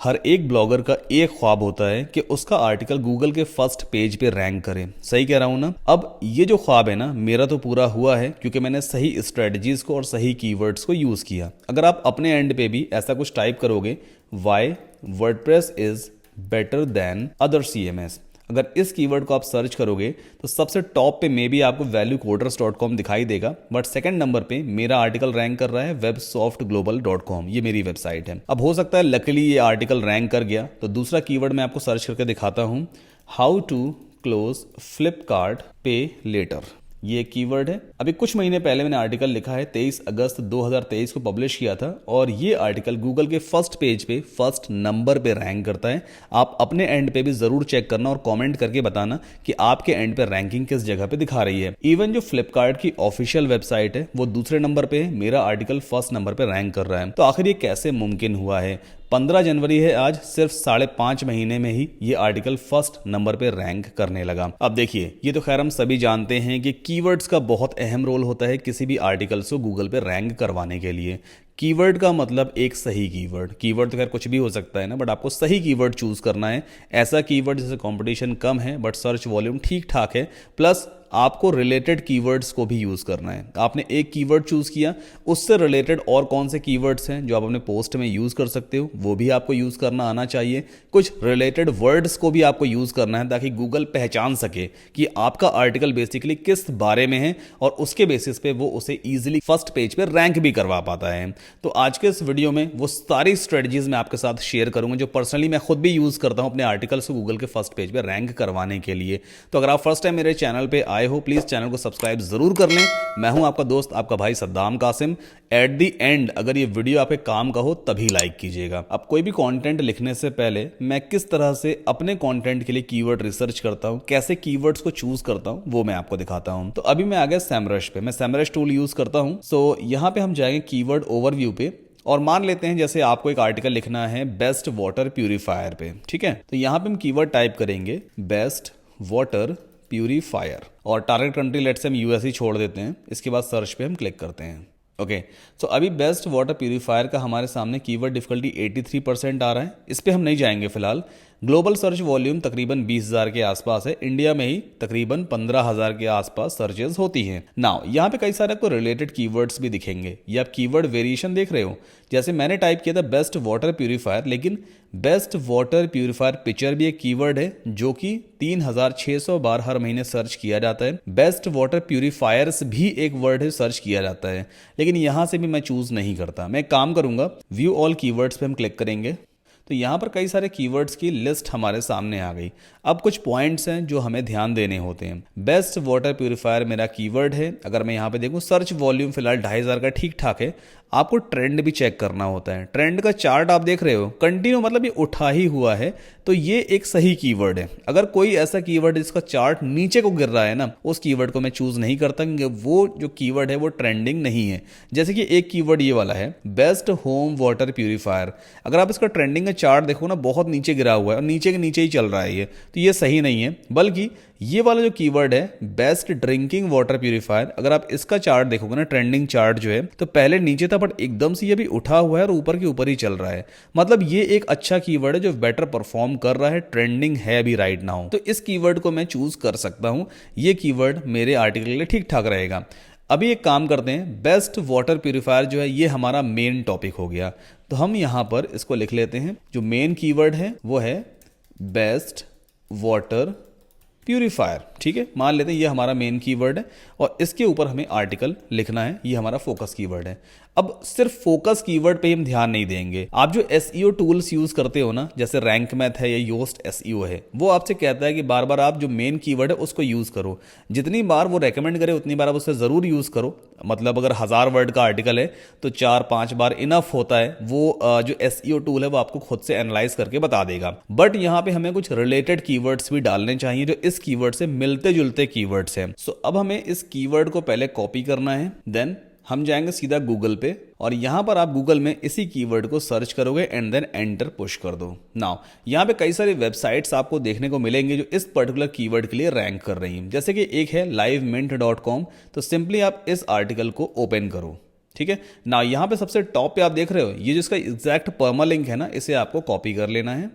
हर एक ब्लॉगर का एक ख्वाब होता है कि उसका आर्टिकल गूगल के फर्स्ट पेज पे रैंक करे। सही कह रहा हूं ना? अब ये जो ख्वाब है ना, मेरा तो पूरा हुआ है क्योंकि मैंने सही स्ट्रेटजीज को और सही कीवर्ड्स को यूज किया। अगर आप अपने एंड पे भी ऐसा कुछ टाइप करोगे, why WordPress is better than other CMS, अगर इस कीवर्ड को आप सर्च करोगे तो सबसे टॉप पे मे भी आपको valuequoters.com दिखाई देगा, बट सेकंड नंबर पे मेरा आर्टिकल रैंक कर रहा है websoftglobal.com। ये मेरी वेबसाइट है। अब हो सकता है लकीली ये आर्टिकल रैंक कर गया, तो दूसरा कीवर्ड मैं आपको सर्च करके दिखाता हूं, हाउ टू क्लोज फ्लिपकार्ट पे लेटर। ये एक कीवर्ड है। अभी कुछ महीने पहले मैंने आर्टिकल लिखा है, 23 अगस्त 2023 को पब्लिश किया था, और ये आर्टिकल गूगल के फर्स्ट पेज पे फर्स्ट नंबर पे रैंक करता है। आप अपने एंड पे भी जरूर चेक करना और कमेंट करके बताना कि आपके एंड पे रैंकिंग किस जगह पे दिखा रही है। इवन जो फ्लिपकार्ट की ऑफिशियल वेबसाइट है वो दूसरे नंबर पे है, मेरा आर्टिकल फर्स्ट नंबर पे रैंक कर रहा है। तो आखिर ये कैसे मुमकिन हुआ है? 15 जनवरी है आज, सिर्फ 5.5 महीने में ही ये आर्टिकल फर्स्ट नंबर पे रैंक करने लगा। अब देखिए, ये तो खैर हम सभी जानते हैं कि कीवर्ड्स का बहुत अहम रोल होता है किसी भी आर्टिकल्स को गूगल पे रैंक करवाने के लिए। कीवर्ड का मतलब एक सही कीवर्ड तो खैर कुछ भी हो सकता है ना, बट आपको सही कीवर्ड चूज करना है। ऐसा कीवर्ड जैसे कंपटीशन कम है बट सर्च वॉल्यूम ठीक ठाक है, प्लस आपको रिलेटेड कीवर्ड्स को भी यूज करना है। आपने एक कीवर्ड चूज किया, उससे रिलेटेड और कौन से कीवर्ड्स हैं जो आप अपने पोस्ट में यूज कर सकते हो, वो भी आपको यूज करना आना चाहिए। कुछ रिलेटेड वर्ड्स को भी आपको यूज करना है ताकि गूगल पहचान सके कि आपका आर्टिकल बेसिकली किस बारे में है, और उसके बेसिस पे वो उसे इजीली फर्स्ट पेज पे रैंक भी करवा पाता है। तो आज के इस वीडियो में वो सारी स्ट्रेटजीज मैं आपके साथ शेयर करूंगा जो पर्सनली मैं खुद भी यूज करता हूं अपने आर्टिकल्स को गूगल के फर्स्ट पेज पे रैंक करवाने के लिए। तो अगर आप फर्स्ट टाइम मेरे चैनल पे आए हो, प्लीज चैनल को सब्सक्राइब जरूर कर लें। मैं हूं आपका दोस्त, आपका भाई Saddam Kasim. At the end अगर ये वीडियो आपके काम का हो तभी लाइक कीजिएगा। अब कोई भी कंटेंट लिखने से पहले मैं किस तरह से अपने कंटेंट के लिए कीवर्ड रिसर्च करता हूं, कैसे कीवर्ड्स को चूज करता हूं, वो मैं आपको दिखाता हूं। तो अभी मैं आ गया SEMrush पे। मैं SEMrush टूल यूज करता हूं। सो यहां पे हम जाएंगे कीवर्ड ओवरव्यू पे, और मान लेते हैं जैसे आपको एक आर्टिकल लिखना है बेस्ट वाटर प्यूरिफायर पे, ठीक है? तो यहां पे हम कीवर्ड टाइप करेंगे बेस्ट वाटर प्यूरिफायर, और टारगेट कंट्री लेट्स से हम US ही छोड़ देते हैं। इसके बाद सर्च पे हम क्लिक करते हैं। ओके, सो अभी बेस्ट वाटर प्यूरिफायर का हमारे सामने कीवर्ड डिफिकल्टी 83% आ रहा है। इस पे हम नहीं जाएंगे फिलहाल। ग्लोबल सर्च वॉल्यूम तकरीबन 20,000 के आसपास है। इंडिया में ही तकरीबन 15,000 के आसपास सर्चेस होती हैं। नाउ यहाँ पे कई सारे आपको रिलेटेड कीवर्ड्स भी दिखेंगे। ये आप कीवर्ड वेरिएशन देख रहे हो। जैसे मैंने टाइप किया था बेस्ट वाटर प्यूरिफायर, लेकिन बेस्ट वाटर प्यूरिफायर पिक्चर भी एक कीवर्ड है जो कि 3,600 बार हर महीने सर्च किया जाता है। बेस्ट वाटर प्यूरिफायर्स भी एक वर्ड है, सर्च किया जाता है, लेकिन यहां से भी मैं चूज नहीं करता। मैं एक काम करूंगा, व्यू ऑल कीवर्ड्स पे हम क्लिक करेंगे, तो यहाँ पर कई सारे कीवर्ड्स की लिस्ट हमारे सामने आ गई। अब कुछ पॉइंट्स हैं जो हमें ध्यान देने होते हैं। बेस्ट वाटर प्यूरिफायर मेरा कीवर्ड है। अगर मैं यहाँ पे देखूँ, सर्च वॉल्यूम फिलहाल 2,500 का ठीक ठाक है। आपको ट्रेंड भी चेक करना होता है। ट्रेंड का चार्ट आप देख रहे हो, कंटिन्यू मतलब ये उठा ही हुआ है, तो ये एक सही कीवर्ड है। अगर कोई ऐसा कीवर्ड जिसका चार्ट नीचे को गिर रहा है ना, उस कीवर्ड को मैं चूज नहीं करता क्योंकि वो जो कीवर्ड है वो ट्रेंडिंग नहीं है। जैसे कि एक कीवर्ड ये वाला है बेस्ट होम वाटर प्यूरिफायर। अगर आप इसका ट्रेंडिंग का चार्ट देखो ना, बहुत नीचे गिरा हुआ है और नीचे के नीचे ही चल रहा है ये, तो ये सही नहीं है। बल्कि ये वाला जो कीवर्ड है बेस्ट ड्रिंकिंग वाटर प्यूरिफायर, अगर आप इसका चार्ट देखोगे ना, ट्रेंडिंग चार्ट जो है, तो पहले नीचे था बट एकदम से ये भी उठा हुआ है और ऊपर के ऊपर ही चल रहा है। मतलब ये एक अच्छा कीवर्ड है जो बेटर परफॉर्म कर रहा है, ट्रेंडिंग है अभी राइट नाउ। तो इस कीवर्ड को मैं चूज कर सकता हूं। ये कीवर्ड मेरे आर्टिकल के लिए ठीक ठाक रहेगा। अभी एक काम करते हैं, बेस्ट वाटर प्यूरिफायर जो है ये हमारा मेन टॉपिक हो गया, तो हम यहां पर इसको लिख लेते हैं। जो मेन कीवर्ड है वो है बेस्ट वाटर प्यूरिफायर, ठीक है? मान लेते हैं ये हमारा मेन कीवर्ड है और इसके ऊपर हमें आर्टिकल लिखना है। ये हमारा फोकस कीवर्ड है। अब सिर्फ फोकस कीवर्ड पे हम ध्यान नहीं देंगे। आप जो SEO टूल्स यूज करते हो ना, जैसे रैंक मैथ है या योस्ट SEO है, वो आपसे कहता है कि बार बार आप जो मेन कीवर्ड है उसको यूज करो। जितनी बार वो रेकमेंड करे उतनी बार आप उससे जरूर यूज करो। मतलब अगर 1000 वर्ड का आर्टिकल है तो 4-5 बार इनफ होता है। वो जो SEO टूल है वो आपको खुद से एनालाइज करके बता देगा। बट यहाँ पे हमें कुछ रिलेटेड कीवर्ड्स भी डालने चाहिए जो इस कीवर्ड से मिलते जुलते कीवर्ड्स हैं। सो अब हमें इस कीवर्ड को पहले कॉपी करना है, देन हम जाएंगे सीधा गूगल पे, और यहां पर आप गूगल में इसी कीवर्ड को सर्च करोगे एंड देन एंटर पुश कर दो। नाउ यहां पे कई सारी वेबसाइट्स आपको देखने को मिलेंगे जो इस पर्टिकुलर कीवर्ड के लिए रैंक कर रही हैं। जैसे कि एक है livemint.com, तो सिंपली आप इस आर्टिकल को ओपन करो। ठीक है ना। यहाँ पे सबसे टॉप पे आप देख रहे हो ये जो इसका एग्जैक्ट परमालिंक है ना, इसे आपको कॉपी कर लेना है।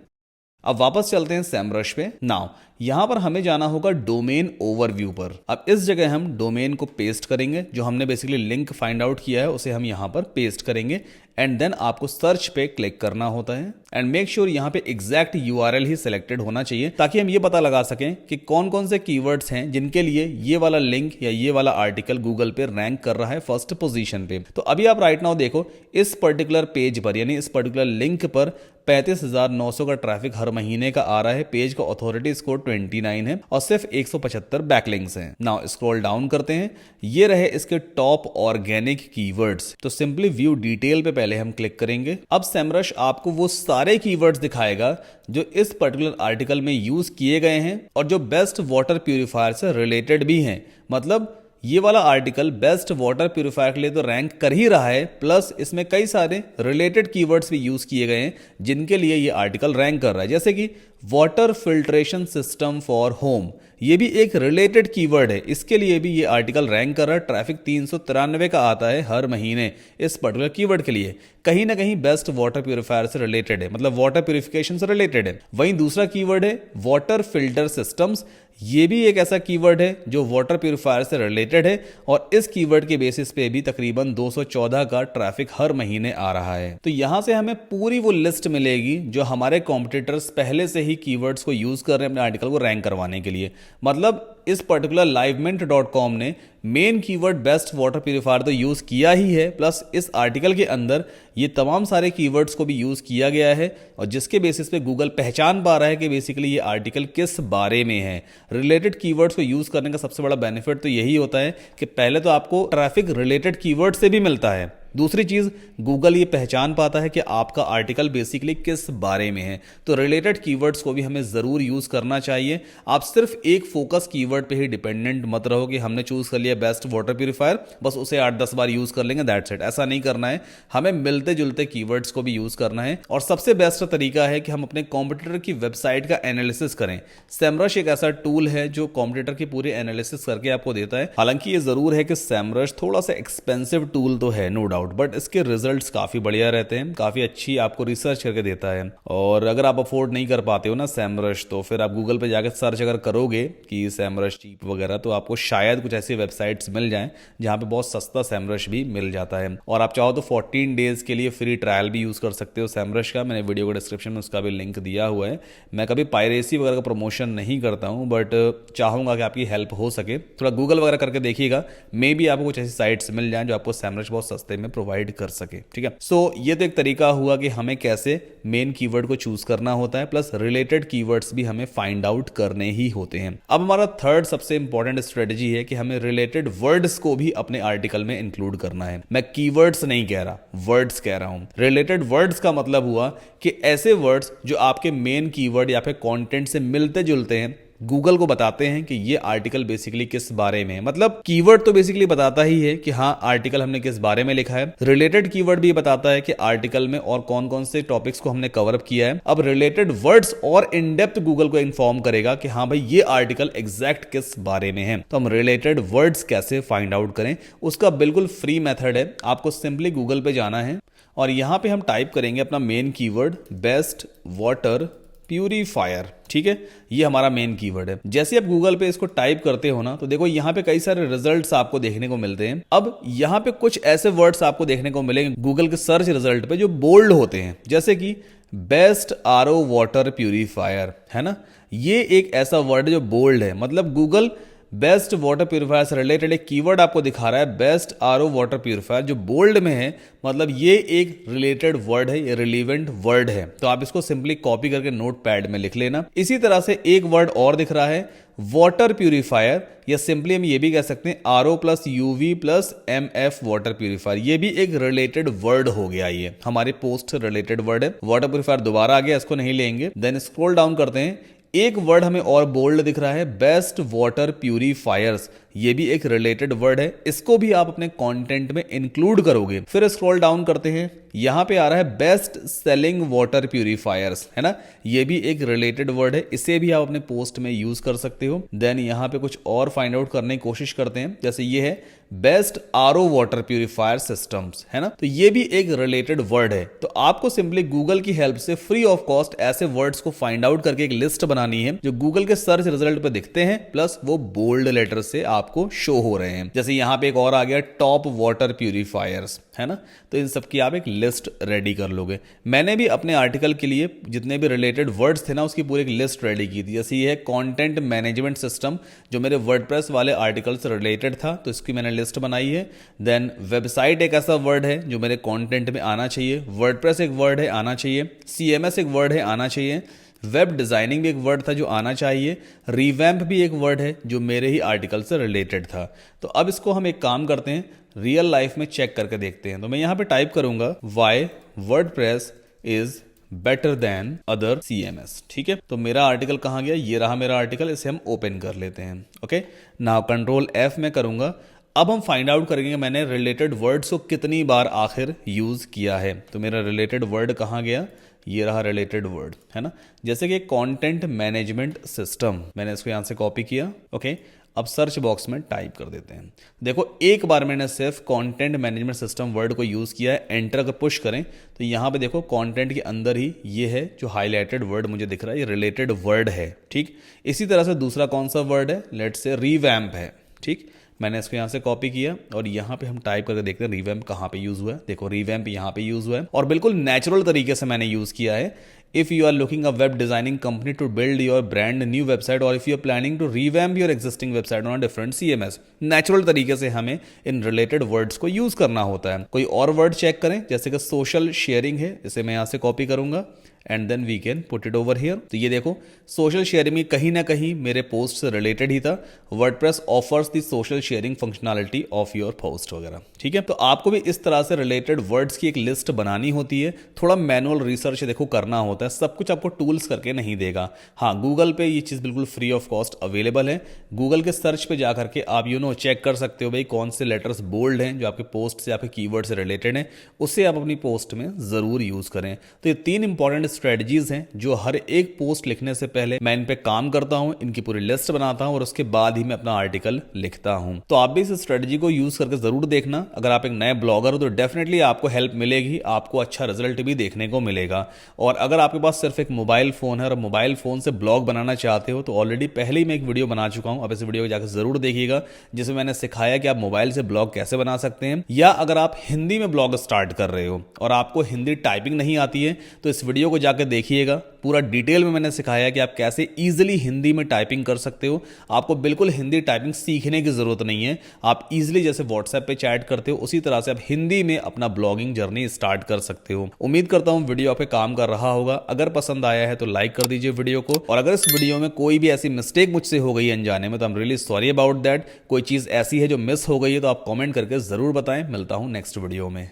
अब वापस चलते हैं सैमरश पे। नाउ यहां पर हमें जाना होगा डोमेन ओवरव्यू पर। अब इस जगह हम डोमेन को पेस्ट करेंगे, जो हमने बेसिकली लिंक फाइंड आउट किया है उसे हम यहां पर पेस्ट करेंगे एंड देन आपको सर्च पे क्लिक करना होता है एंड मेक श्योर यहां पे एग्जैक्ट यूआरएल ही सिलेक्टेड होना चाहिए, ताकि हम ये पता लगा सकें कि कौन कौन से कीवर्ड्स हैं जिनके लिए ये वाला लिंक या ये वाला आर्टिकल गूगल पे रैंक कर रहा है फर्स्ट पोजीशन पे। तो अभी आप राइट नाउ देखो इस पर्टिकुलर पेज पर यानी इस पर्टिकुलर लिंक पर 35,900 का ट्रैफिक हर महीने का आ रहा है। पेज का ऑथोरिटी स्कोर 29 है और सिर्फ 175 बैकलिंक्स हैं। नाउ स्क्रॉल डाउन करते हैं, ये रहे इसके टॉप ऑर्गेनिक कीवर्ड्स। तो सिंपली व्यू डिटेल पे पहले हम क्लिक करेंगे। अब सेमरश आपको वो सारे कीवर्ड्स दिखाएगा जो इस पर्टिकुलर आर्टिकल में यूज किए गए हैं और जो बेस्ट वाटर प्यूरिफायर से रिलेटेड भी हैं। मतलब ये वाला आर्टिकल बेस्ट वाटर प्यूरिफायर के लिए तो रैंक कर ही रहा है, प्लस इसमें कई सारे रिलेटेड कीवर्ड्स भी यूज किए गए हैं जिनके लिए ये आर्टिकल रैंक कर रहा है। जैसे कि water filtration system for home, ये भी एक रिलेटेड कीवर्ड है, इसके लिए भी ये आर्टिकल रैंक कर रहा है। ट्रैफिक 393 का आता है हर महीने इस पर्टिकुलर कीवर्ड के लिए। कहीं ना कहीं बेस्ट वाटर प्यूरिफायर से रिलेटेड है, मतलब वाटर प्यूरिफिकेशन से रिलेटेड है। वहीं दूसरा कीवर्ड है वाटर फिल्टर सिस्टम्स, ये भी एक ऐसा कीवर्ड है जो वाटर प्यूरिफायर से रिलेटेड है और इस कीवर्ड के बेसिस पे भी तकरीबन 214 का ट्रैफिक हर महीने आ रहा है। तो यहां से हमें पूरी वो लिस्ट मिलेगी जो हमारे कॉम्पिटिटर्स पहले से ही कीवर्ड्स को यूज कर रहे हैं अपने आर्टिकल को रैंक करवाने के लिए। मतलब इस पर्टिकुलर livemint.com ने main keyword best water purifier तो यूज किया ही है, प्लस इस आर्टिकल के अंदर ये तमाम सारे कीवर्ड्स को भी यूज किया गया है और जिसके बेसिस पे गूगल पहचान पा रहा है कि बेसिकली ये आर्टिकल किस बारे में है। रिलेटेड कीवर्ड्स को यूज करने का सबसे बड़ा बेनिफिट तो यही होता है कि पहले तो आपको ट्रैफिक रिलेटेड कीवर्ड से भी मिलता है, दूसरी चीज गूगल ये पहचान पाता है कि आपका आर्टिकल बेसिकली किस बारे में है। तो रिलेटेड कीवर्ड्स को भी हमें जरूर यूज करना चाहिए। आप सिर्फ एक फोकस कीवर्ड पे ही डिपेंडेंट मत रहो कि हमने चूज कर लिया बेस्ट वाटर प्यूरिफायर, बस उसे 8-10 बार यूज कर लेंगे, दैट्स इट। ऐसा नहीं करना है, हमें मिलते जुलते कीवर्ड्स को भी यूज करना है। और सबसे बेस्ट तरीका है कि हम अपने कॉम्पिटिटर की वेबसाइट का एनालिसिस करें। सेमरश एक ऐसा टूल है जो कॉम्पिटिटर की पूरी एनालिसिस करके आपको देता है। हालांकि ये जरूर है कि सेमरश थोड़ा सा एक्सपेंसिव टूल तो है, नो डाउट, बट इसके रिजल्ट्स काफी बढ़िया रहते हैं, काफी अच्छी आपको रिसर्च करके देता है। और अगर आप अफोर्ड नहीं कर पाते हो ना सेमरश, तो फिर आप गूगल पे जाकर सर्च अगर करोगे कि सेमरश चीप वगैरह, तो आपको शायद कुछ ऐसी वेबसाइट्स मिल जाएं जहां पे बहुत सस्ता सेमरश भी मिल जाता है। और आप चाहो तो 14 डेज के लिए फ्री ट्रायल भी यूज कर सकते हो सेमरश का। मैंने वीडियो को डिस्क्रिप्शन में उसका भी लिंक दिया हुआ है। मैं कभी पायरेसी वगैरह का प्रमोशन नहीं करता हूं, बट चाहूंगा कि आपकी हेल्प हो सके। थोड़ा गूगल वगैरह करके देखिएगा, मे बी आपको कुछ ऐसी साइट्स मिल जाएं जो आपको सेमरश बहुत सस्ते में प्रोवाइड कर सके। ठीक है, सो ये तो एक तरीका हुआ कि हमें कैसे मेन कीवर्ड को चूज करना होता है, प्लस रिलेटेड कीवर्ड्स भी हमें फाइंड आउट करने ही होते हैं। अब हमारा थर्ड सबसे इंपॉर्टेंट स्ट्रेटजी है कि हमें रिलेटेड वर्ड्स को भी अपने आर्टिकल में इंक्लूड करना है। मैं कीवर्ड्स नहीं कह रहा, वर्ड्स कह रहा हूं। रिलेटेड वर्ड्स का मतलब हुआ कि ऐसे वर्ड्स जो आपके मेन कीवर्ड या फिर कंटेंट से मिलते जुलते हैं, गूगल को बताते हैं कि ये आर्टिकल बेसिकली किस बारे में है। मतलब कीवर्ड तो बेसिकली बताता ही है कि हाँ आर्टिकल हमने किस बारे में लिखा है, रिलेटेड कीवर्ड भी बताता है कि आर्टिकल में और कौन कौन से टॉपिक्स को हमने कवर अप किया है। अब रिलेटेड वर्ड्स और इन डेप्थ गूगल को इन्फॉर्म करेगा कि हाँ भाई ये आर्टिकल एग्जैक्ट किस बारे में है। तो हम रिलेटेड वर्ड्स कैसे फाइंड आउट करें, उसका बिल्कुल फ्री मेथड है। आपको सिंपली गूगल पे जाना है और यहां पे हम टाइप करेंगे अपना main keyword best water purifier. ठीक है, ये हमारा मेन कीवर्ड है। जैसे आप गूगल पे इसको टाइप करते हो ना, तो देखो यहाँ पे कई सारे रिजल्ट्स आपको देखने को मिलते हैं। अब यहाँ पे कुछ ऐसे वर्ड्स आपको देखने को मिलेंगे गूगल के सर्च रिजल्ट पे जो बोल्ड होते हैं, जैसे कि बेस्ट आरओ वाटर प्यूरीफायर, है ना। ये एक ऐसा वर्ड है जो बोल्ड है, मतलब गूगल बेस्ट वाटर प्यूरिफायर से रिलेटेड एक कीवर्ड आपको दिखा रहा है बेस्ट आरओ वाटर प्यूरिफायर, जो बोल्ड में है, मतलब ये एक रिलेटेड वर्ड है, ये रिलेवेंट वर्ड है। तो आप इसको सिंपली कॉपी करके नोट पैड में लिख लेना। इसी तरह से एक वर्ड और दिख रहा है वाटर प्यूरिफायर, या सिंपली हम ये भी कह सकते हैं RO plus UV plus MF water purifier. ये भी एक रिलेटेड वर्ड हो गया, ये हमारे पोस्ट रिलेटेड वर्ड है। वाटर प्यूरिफायर दोबारा आ गया, इसको नहीं लेंगे। देन स्क्रॉल डाउन करते हैं, एक वर्ड हमें और बोल्ड दिख रहा है बेस्ट वाटर प्यूरीफायर्स। ये भी एक रिलेटेड वर्ड है, इसको भी आप अपने कंटेंट में इंक्लूड करोगे। फिर स्क्रॉल डाउन करते हैं, यहाँ पे आ रहा है बेस्ट सेलिंग वाटर प्यूरिफायर्स, है ना, ये भी एक रिलेटेड वर्ड है, इसे भी आप अपने पोस्ट में यूज कर सकते हो। देन यहाँ पे कुछ और फाइंड आउट करने की कोशिश करते हैं, जैसे ये है best RO water purifier systems, है ना, तो ये भी एक रिलेटेड वर्ड है। तो आपको सिंपली गूगल की हेल्प से फ्री ऑफ कॉस्ट ऐसे वर्ड्स को फाइंड आउट करके एक लिस्ट बनानी है जो गूगल के सर्च रिजल्ट पे दिखते हैं, प्लस वो बोल्ड लेटर से आपको शो हो रहे हैं। जैसे यहाँ पे एक और आ गया टॉप वाटर प्यूरिफायर्स, है ना, तो इन सब की आप एक लिस्ट रेडी कर लोगे। मैंने भी अपने आर्टिकल के लिए जितने भी रिलेटेड वर्ड्स थे ना उसकी पूरी एक लिस्ट रेडी की थी। जैसे ये है कंटेंट मैनेजमेंट सिस्टम, जो मेरे वर्डप्रेस वाले आर्टिकल से रिलेटेड था, तो इसकी मैंने लिस्ट बनाई है। देन वेबसाइट एक ऐसा वर्ड है जो मेरे कंटेंट में आना चाहिए, वर्डप्रेस एक वर्ड है आना चाहिए, सीएमएस एक वर्ड है आना चाहिए, वेब डिजाइनिंग भी एक वर्ड था जो आना चाहिए, रिवैम्प भी एक वर्ड है जो मेरे ही आर्टिकल से रिलेटेड था। तो अब इसको हम एक काम करते हैं, रियल लाइफ में चेक करके देखते हैं। तो मैं यहां पे टाइप करूंगा why WordPress is better than other CMS, ठीक है। तो मेरा आर्टिकल कहां गया, ये रहा मेरा आर्टिकल, इसे हम ओपन कर लेते हैं। ओके, नाउ कंट्रोल एफ में करूंगा। अब हम फाइंड आउट करेंगे कि मैंने रिलेटेड वर्ड्स को कितनी बार आखिर यूज किया है। तो मेरा रिलेटेड वर्ड कहां गया, ये रहा रिलेटेड वर्ड, है ना। जैसे कि कंटेंट मैनेजमेंट सिस्टम, मैंने इसको यहां से कॉपी किया। ओके, अब सर्च बॉक्स में टाइप कर देते हैं। देखो एक बार मैंने सिर्फ कंटेंट मैनेजमेंट सिस्टम वर्ड को यूज किया है, एंटर अगर पुश करें तो यहां पे देखो कंटेंट के अंदर ही ये है जो हाईलाइटेड वर्ड मुझे दिख रहा है, ये रिलेटेड वर्ड है, ठीक। इसी तरह से दूसरा कौन सा वर्ड है, लेट्स से रिवैम्प है, ठीक। मैंने इसको यहाँ से कॉपी किया और यहाँ पे हम टाइप करके देखते हैं रिवैम्प कहाँ पे यूज हुआ है। देखो रिवैम्प यहाँ पे यूज हुआ है और बिल्कुल नेचुरल तरीके से मैंने यूज किया है। If you are looking a web designing company to build your brand new website और if you are planning to revamp your existing website on different CMS, natural तरीके से हमें इन रिलेटेड वर्ड्स को यूज करना होता है। कोई और वर्ड चेक करें, जैसे कि सोशल शेयरिंग है, इसे मैं यहाँ से कॉपी करूंगा and then we can put it over here. तो ये देखो सोशल शेयरिंग में कहीं ना कहीं मेरे पोस्ट से रिलेटेड ही था। WordPress offers the social sharing functionality of your post वगैरह, ठीक है। तो आपको भी इस तरह से रिलेटेड वर्ड्स की एक लिस्ट बनानी होती है। थोड़ा मैनुअल रिसर्च देखो करना होता है, सब कुछ आपको टूल्स करके नहीं देगा। हाँ, गूगल पे ये चीज़ बिल्कुल फ्री ऑफ कॉस्ट अवेलेबल है। गूगल के सर्च पे जा करके आप चेक कर सकते हो भाई कौन से लेटर्स बोल्ड हैं जो आपके पोस्ट से आपके कीवर्ड से रिलेटेड हैं, उससे आप अपनी पोस्ट में ज़रूर यूज़ करें। तो ये 3 इंपॉर्टेंट स्ट्रेटजीज हैं जो हर एक पोस्ट लिखने से पहले मैं इन पे काम करता हूं, इनकी पूरी लिस्ट बनाता हूं और उसके बाद ही मैं अपना आर्टिकल लिखता हूं। तो आप भी इस स्ट्रेटजी को यूज करके जरूर देखना। अगर आप एक नए ब्लॉगर हो तो डेफिनेटली आपको हेल्प मिलेगी, आपको अच्छा रिजल्ट भी देखने को मिलेगा। और अगर आपके पास सिर्फ एक मोबाइल फोन है और मोबाइल फोन से ब्लॉग बनाना चाहते हो तो ऑलरेडी पहले ही मैं एक वीडियो बना चुका हूं, आप इस वीडियो को जाकर जरूर देखिएगा, जिसमें मैंने सिखाया कि आप मोबाइल से ब्लॉग कैसे बना सकते हैं। या अगर आप हिंदी में ब्लॉग स्टार्ट कर रहे हो और आपको हिंदी टाइपिंग नहीं आती है तो इस वीडियो को जाकर देखिएगा, पूरा डिटेल में मैंने सिखाया कि आप कैसे इजीली हिंदी में टाइपिंग कर सकते हो। आपको बिल्कुल हिंदी टाइपिंग सीखने की जरूरत नहीं है, आप इजीली जैसे व्हाट्सएप पे चैट करते हो उसी तरह से आप हिंदी में अपना ब्लॉगिंग जर्नी स्टार्ट कर सकते हो। उम्मीद करता हूं वीडियो आप पे काम कर रहा होगा। अगर पसंद आया है तो लाइक कर दीजिए वीडियो को, और अगर इस वीडियो में कोई भी ऐसी मिस्टेक मुझसे हो गई अनजाने में तो I am really sorry about that. कोई चीज ऐसी है जो मिस हो गई है तो आप कॉमेंट करके जरूर बताएं। मिलता हूं नेक्स्ट वीडियो में।